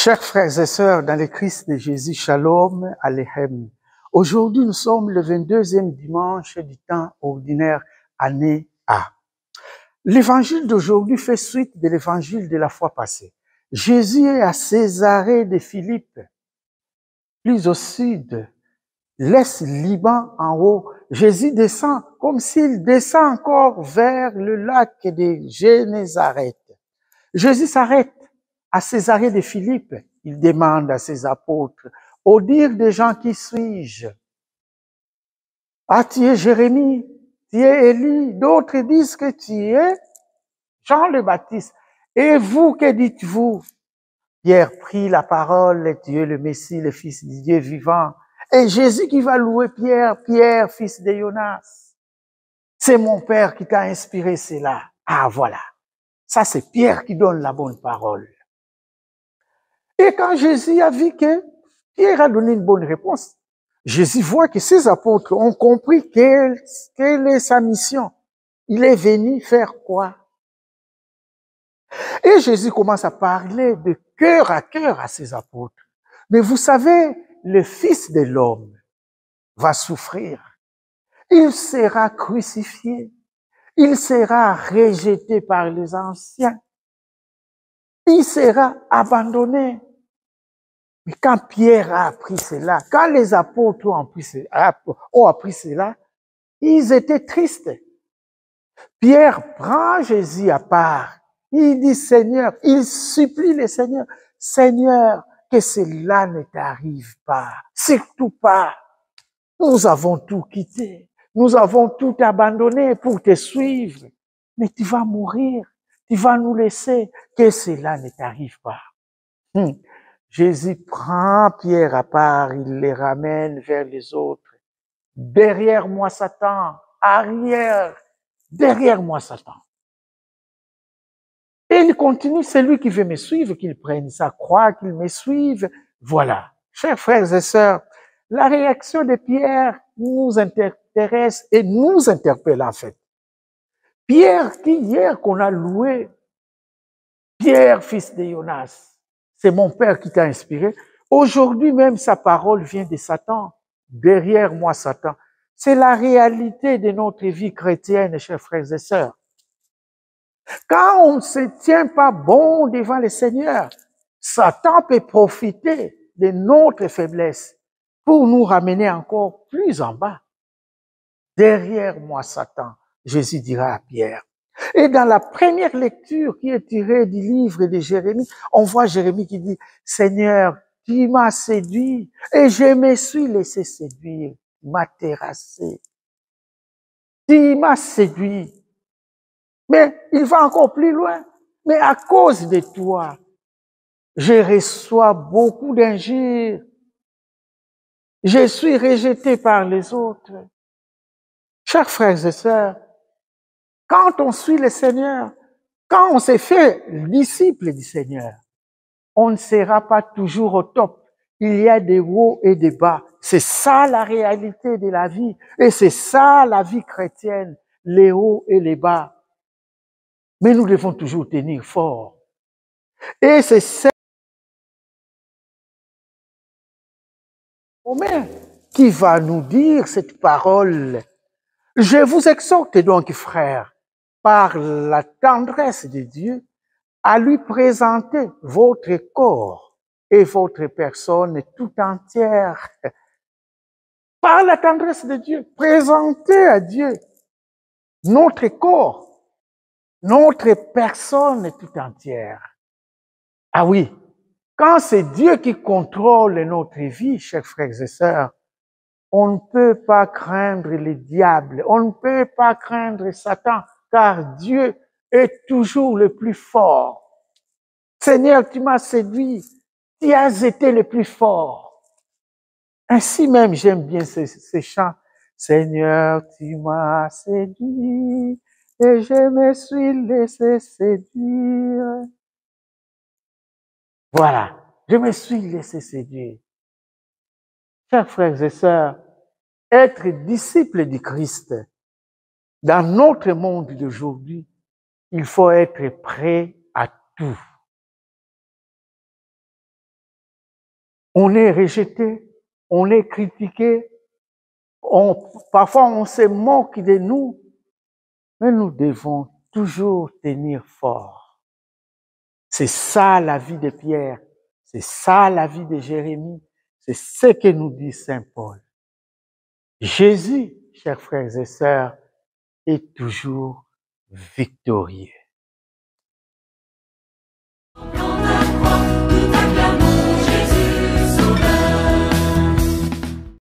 Chers frères et sœurs, dans le Christ de Jésus, Shalom Aleichem. Aujourd'hui, nous sommes le 22e dimanche du temps ordinaire, année A. L'évangile d'aujourd'hui fait suite de l'évangile de la fois passée. Jésus est à Césarée de Philippe, plus au sud, l'est Liban en haut. Jésus descend comme s'il descend encore vers le lac de Génézareth. Jésus s'arrête à Césarée de Philippe. Il demande à ses apôtres, au dire des gens, qui suis-je? Ah, tu es Jérémie, tu es Élie. D'autres disent que tu es Jean le Baptiste. Et vous, que dites-vous? Pierre prit la parole, tu es le Messie, le Fils du Dieu vivant. Et Jésus qui va louer Pierre, Pierre, fils de Jonas. C'est mon Père qui t'a inspiré cela. Ah, voilà. Ça, c'est Pierre qui donne la bonne parole. Et quand Jésus a vu que Pierre a donné une bonne réponse, Jésus voit que ses apôtres ont compris quelle est sa mission. Il est venu faire quoi? Et Jésus commence à parler de cœur à ses apôtres. Mais vous savez, le Fils de l'homme va souffrir. Il sera crucifié. Il sera rejeté par les anciens. Il sera abandonné. Mais quand Pierre a appris cela, quand les apôtres ont appris cela, ils étaient tristes. Pierre prend Jésus à part. Il dit, Seigneur, il supplie le Seigneur, Seigneur, que cela ne t'arrive pas. Surtout pas. Nous avons tout quitté. Nous avons tout abandonné pour te suivre. Mais tu vas mourir. Tu vas nous laisser. Que cela ne t'arrive pas. Jésus prend Pierre à part, il les ramène vers les autres. Derrière moi, Satan. Derrière moi, Satan. Et il continue, c'est lui qui veut me suivre, qu'il prenne sa croix, qu'il me suive. Voilà. Chers frères et sœurs, la réaction de Pierre nous intéresse et nous interpelle en fait. Pierre, qui hier qu'on a loué, Pierre, fils de Jonas, c'est mon Père qui t'a inspiré. Aujourd'hui même, sa parole vient de Satan. Derrière moi, Satan. C'est la réalité de notre vie chrétienne, chers frères et sœurs. Quand on ne se tient pas bon devant le Seigneur, Satan peut profiter de notre faiblesse pour nous ramener encore plus en bas. Derrière moi, Satan, Jésus dira à Pierre. Et dans la première lecture qui est tirée du livre de Jérémie, on voit Jérémie qui dit, Seigneur, tu m'as séduit et je me suis laissé séduire, m'as terrassé. Tu m'as séduit. Mais il va encore plus loin. Mais à cause de toi, je reçois beaucoup d'injures. Je suis rejeté par les autres. Chers frères et sœurs, quand on suit le Seigneur, quand on s'est fait disciple du Seigneur, on ne sera pas toujours au top. Il y a des hauts et des bas. C'est ça la réalité de la vie. Et c'est ça la vie chrétienne, les hauts et les bas. Mais nous devons toujours tenir fort. Et c'est ça qui va nous dire cette parole. Je vous exhorte donc, frères, par la tendresse de Dieu, à lui présenter votre corps et votre personne tout entière. Par la tendresse de Dieu, présentez à Dieu notre corps, notre personne tout entière. Ah oui, quand c'est Dieu qui contrôle notre vie, chers frères et sœurs, on ne peut pas craindre le diable, on ne peut pas craindre Satan, car Dieu est toujours le plus fort. Seigneur, tu m'as séduit, tu as été le plus fort. Ainsi même, j'aime bien ces chants. Seigneur, tu m'as séduit et je me suis laissé séduire. Voilà, je me suis laissé séduire. Chers frères et sœurs, être disciple du Christ, dans notre monde d'aujourd'hui, il faut être prêt à tout. On est rejeté, on est critiqué, parfois on se moque de nous, mais nous devons toujours tenir fort. C'est ça la vie de Pierre, c'est ça la vie de Jérémie, c'est ce que nous dit Saint Paul. Jésus, chers frères et sœurs, est toujours victorieux.